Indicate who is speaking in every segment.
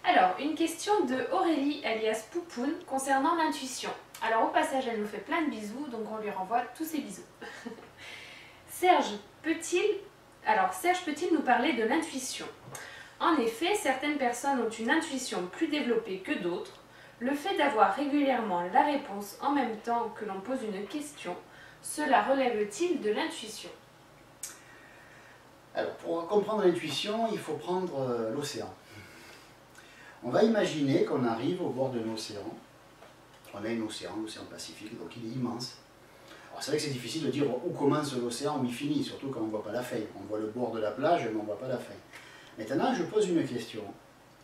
Speaker 1: Alors, une question de Aurélie alias Poupoune concernant l'intuition. Alors au passage, elle nous fait plein de bisous, donc on lui renvoie tous ses bisous. Serge peut-il nous parler de l'intuition? En effet, certaines personnes ont une intuition plus développée que d'autres. Le fait d'avoir régulièrement la réponse en même temps que l'on pose une question, cela relève-t-il de l'intuition?
Speaker 2: Alors, pour comprendre l'intuition, il faut prendre l'océan. On va imaginer qu'on arrive au bord d'un océan. On a un océan, l'océan Pacifique, donc il est immense. Alors c'est vrai que c'est difficile de dire où commence l'océan, où il finit, surtout quand on ne voit pas la fin. On voit le bord de la plage, mais on ne voit pas la fin. Maintenant, je pose une question.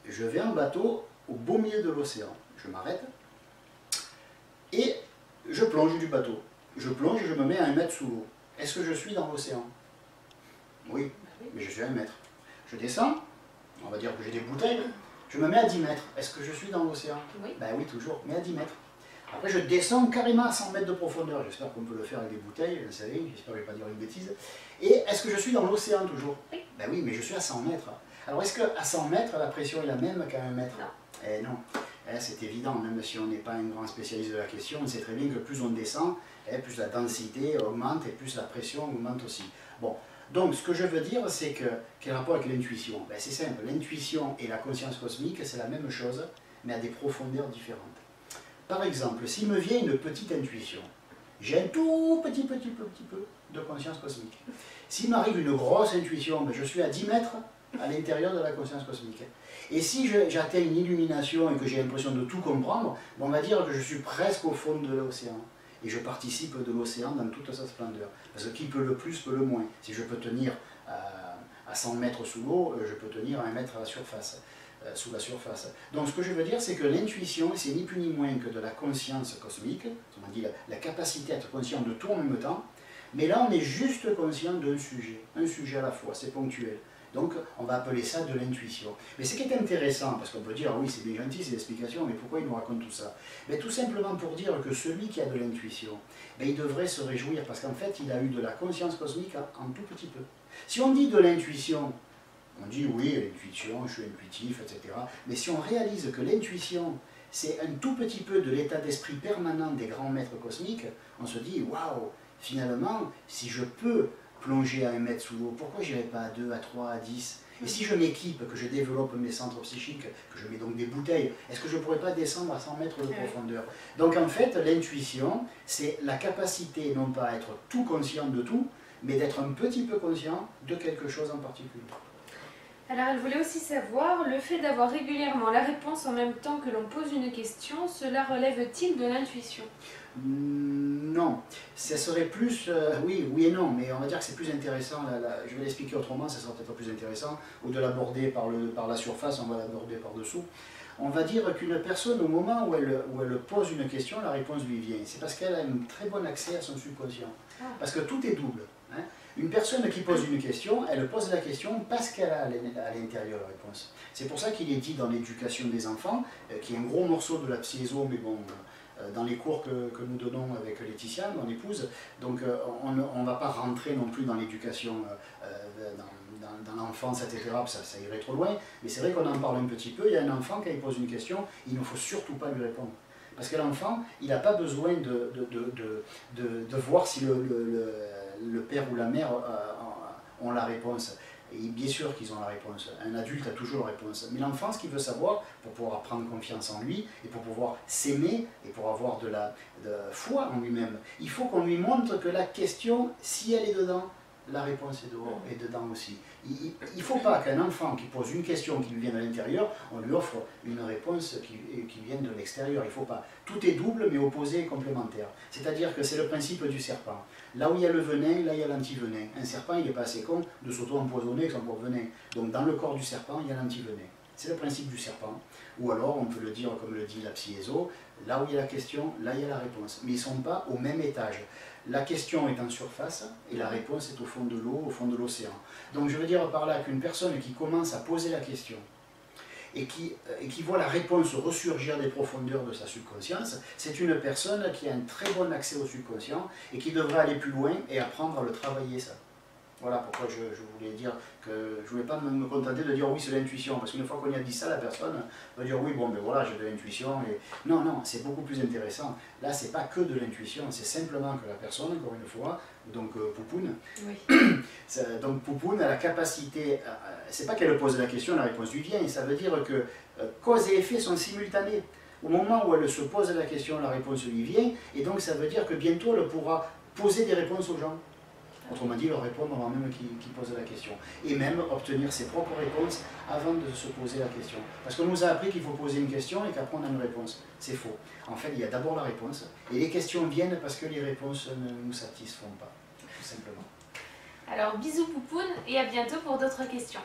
Speaker 2: Je vais en bateau au beau milieu de l'océan. Je m'arrête et je plonge du bateau. Je plonge et je me mets à 1 mètre sous l'eau. Est-ce que je suis dans l'océan? Oui, mais je suis à 1 mètre. Je descends, on va dire que j'ai des bouteilles, je me mets à 10 mètres. Est-ce que je suis dans l'océan?
Speaker 1: Oui.
Speaker 2: Ben oui, toujours, mais à 10 mètres. Après, je descends carrément à 100 mètres de profondeur. J'espère qu'on peut le faire avec des bouteilles, vous savez, j'espère que je ne vais pas dire une bêtise. Et est-ce que je suis dans l'océan toujours?
Speaker 1: Oui.
Speaker 2: Ben oui, mais je suis à 100 mètres. Alors, est-ce qu'à 100 mètres, la pression est la même qu'à 1 mètre?
Speaker 1: Non.
Speaker 2: Eh non. C'est évident, même si on n'est pas un grand spécialiste de la question, on sait très bien que plus on descend, plus la densité augmente et plus la pression augmente aussi. Bon, donc ce que je veux dire, c'est que, quel rapport avec l'intuition? Ben, c'est simple, l'intuition et la conscience cosmique, c'est la même chose, mais à des profondeurs différentes. Par exemple, s'il me vient une petite intuition, j'ai un tout petit peu de conscience cosmique. S'il m'arrive une grosse intuition, ben, je suis à 10 mètres à l'intérieur de la conscience cosmique. Et si j'atteins une illumination et que j'ai l'impression de tout comprendre, on va dire que je suis presque au fond de l'océan. Et je participe de l'océan dans toute sa splendeur. Parce que qui peut le plus, peut le moins. Si je peux tenir à 100 mètres sous l'eau, je peux tenir à 1 mètre à la surface, sous la surface. Donc ce que je veux dire, c'est que l'intuition, c'est ni plus ni moins que de la conscience cosmique, on dit la capacité à être conscient de tout en même temps, mais là on est juste conscient d'un sujet, un sujet à la fois, c'est ponctuel. Donc, on va appeler ça de l'intuition. Mais ce qui est intéressant, parce qu'on peut dire, oui, c'est bien gentil, c'est l'explication, mais pourquoi il nous raconte tout ça? Mais tout simplement pour dire que celui qui a de l'intuition, il devrait se réjouir, parce qu'en fait, il a eu de la conscience cosmique en tout petit peu. Si on dit de l'intuition, on dit, oui, l'intuition, je suis intuitif, etc. Mais si on réalise que l'intuition, c'est un tout petit peu de l'état d'esprit permanent des grands maîtres cosmiques, on se dit, waouh, finalement, si je peux plonger à 1 mètre sous l'eau, pourquoi j'irai pas à 2, à 3, à 10? Et si je m'équipe, que je développe mes centres psychiques, que je mets donc des bouteilles, est-ce que je ne pourrais pas descendre à 100 mètres de profondeur? Donc en fait, l'intuition, c'est la capacité non pas à être tout conscient de tout, mais d'être un petit peu conscient de quelque chose en particulier.
Speaker 1: Alors elle voulait aussi savoir, le fait d'avoir régulièrement la réponse en même temps que l'on pose une question, cela relève-t-il de l'intuition?
Speaker 2: Non, ça serait plus, oui et non, mais on va dire que c'est plus intéressant, je vais l'expliquer autrement, ça sera peut-être plus intéressant, ou de l'aborder par la surface, on va l'aborder par dessous. On va dire qu'une personne, au moment où elle pose une question, la réponse lui vient. C'est parce qu'elle a un très bon accès à son subconscient. Parce que tout est double. Hein. Une personne qui pose une question, elle pose la question parce qu'elle a à l'intérieur la réponse. C'est pour ça qu'il est dit dans l'éducation des enfants, qui est un gros morceau de la psyéso, mais bon, dans les cours que nous donnons avec Laetitia, mon épouse, donc on ne va pas rentrer non plus dans l'éducation dans l'enfance, etc., ça irait trop loin, mais c'est vrai qu'on en parle un petit peu. Il y a un enfant, quand il pose une question, il ne faut surtout pas lui répondre. Parce que l'enfant, il n'a pas besoin de voir si le père ou la mère ont la réponse. Et bien sûr qu'ils ont la réponse. Un adulte a toujours la réponse. Mais l'enfant, ce qu'il veut savoir, pour pouvoir prendre confiance en lui, et pour pouvoir s'aimer, et pour avoir de la foi en lui-même, il faut qu'on lui montre que la question, si elle est dedans, la réponse est dehors, et dedans aussi. Il ne faut pas qu'un enfant qui pose une question qui lui vient de l'intérieur, on lui offre une réponse qui vient de l'extérieur. Il ne faut pas. Tout est double, mais opposé et complémentaire. C'est-à-dire que c'est le principe du serpent. Là où il y a le venin, là il y a l'antivenin. Un serpent, il n'est pas assez con de s'auto-empoisonner avec son propre venin. Donc dans le corps du serpent, il y a l'antivenin. C'est le principe du serpent. Ou alors, on peut le dire comme le dit la psyéso, là où il y a la question, là il y a la réponse. Mais ils ne sont pas au même étage. La question est en surface et la réponse est au fond de l'eau, au fond de l'océan. Donc je veux dire par là qu'une personne qui commence à poser la question et qui voit la réponse ressurgir des profondeurs de sa subconscience, c'est une personne qui a un très bon accès au subconscient et qui devrait aller plus loin et apprendre à le travailler ça. Voilà pourquoi je voulais dire que je ne voulais pas me contenter de dire oui c'est l'intuition, parce qu'une fois qu'on y a dit ça, la personne va dire oui bon ben voilà j'ai de l'intuition. Et... Non, non, c'est beaucoup plus intéressant. Là c'est pas que de l'intuition, c'est simplement que la personne, encore une fois, donc Poupoune,
Speaker 1: Oui.
Speaker 2: donc Poupoune a la capacité, c'est pas qu'elle pose la question, la réponse lui vient, et ça veut dire que cause et effet sont simultanés. Au moment où elle se pose la question, la réponse lui vient, et donc ça veut dire que bientôt elle pourra poser des réponses aux gens. Autrement dit, leur répondre avant même qu'ils posent la question. Et même obtenir ses propres réponses avant de se poser la question. Parce qu'on nous a appris qu'il faut poser une question et qu'après on a une réponse. C'est faux. En fait, il y a d'abord la réponse. Et les questions viennent parce que les réponses ne nous satisfont pas. Tout simplement.
Speaker 1: Alors bisous Poupoune et à bientôt pour d'autres questions.